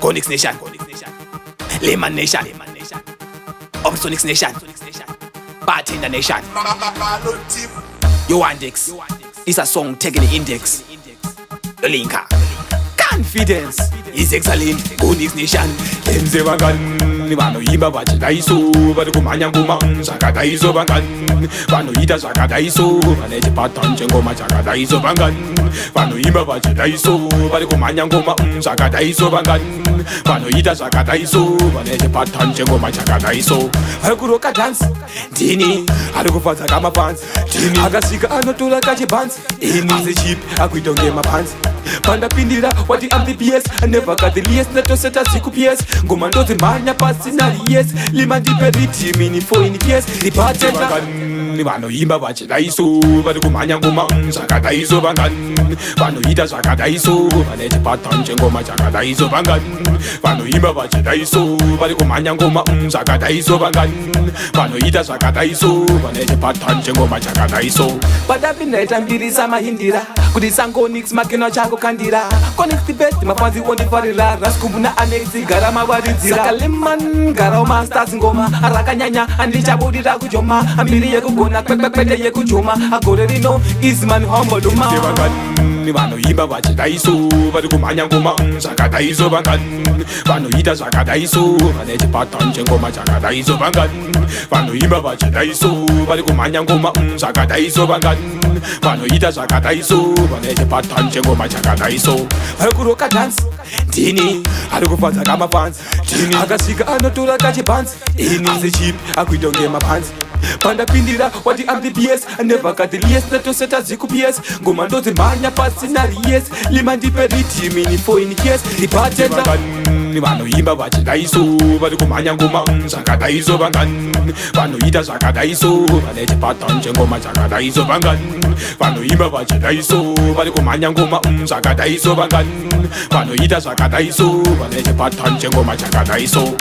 Konix Nation, Layman Nation, Opsonics Nation, Bartender Nation. Yo Andex, it's a song taking the index. The linker, confidence is excellent. Konix Nation, Enze Bangan, Vano Iba Bachidaiso, Badukumanya Guma, Sakadaiso Bangan, Vano Ida Sakadaiso, Vaneti Patan Chengoma Sakadaiso Bangan, Vano Iba Bachidaiso, Badukumanya Guma, Sakadaiso Bangan, Vano Ida Sakadaiso, Vaneti Patan Chengoma Sakadaiso. Hakuroka dance, Dini, Hadukufata Gama pants, Dini, Agasika Anotula Kachi pants, in the cheap, I don't get my pants. Panda Pindira, what the MPPS, I never got the liest, not to set a CQPS. Gomando the Mania Passinari, yes, Liman di Periti, mini for in the case, the bartender. Vano Iba Bachidaiso, Badukumanya Guma, Sakadaiso Bangan, Vano Ida Sakadaiso, Vaneti Patan Chengoma Sakadaiso Bangan, Vano Iba Bachidaiso, Badukumanya Guma, Sakadaiso Bangan, Vano Ida Sakadaiso, Vaneti Patan Chengoma Sakadaiso. Badabineta Mbirisa Mahindira, Kudisango Nix Makino Chago Kandira, Connect the best, Mafanzi Wonti Farila, Raskubuna Anexi, Garama Wadizira, Sakaliman, Garoma Stars Ngoma, Arakanyanya, and Lichabudi Rakujoma, Amiri Yakugona, Pepepete Yakujoma, Agorino, Isman Homoduma. Vano Iba Bachidaiso, Badukumanya Guma, Sakadaiso Bangan, Vano Ida Sakadaiso, Vaneti Patan Chengoma Sakadaiso Bangan, Vano Iba Bachidaiso, Badukumanya Guma, Sakadaiso Bangan, Vano Ida Sakadaiso, Vaneti Patan Chengoma Sakadaiso. Hakuroka dance, Dini, Hadukufata Gama pants, Dini, Agasika Anotula Kachi pants, in the cheap, I don't get my pants. Panda Pindira, what the MPPS, I never got the liest, not to set a ZQPS. Gomando the Mania Passinari, yes, Liman di Periti, mini for in the case, the bartender. Vano Iba Bachidaiso, Badukumanya Guma, Sakadaiso Bangan, Vano Ida Sakadaiso, Vaneti Patan Chengoma Sakadaiso Bangan, Vano Iba Bachidaiso, Badukumanya Guma, Sakadaiso Bangan, Vano Ida Sakadaiso, Vaneti Patan Chengoma Sakadaiso.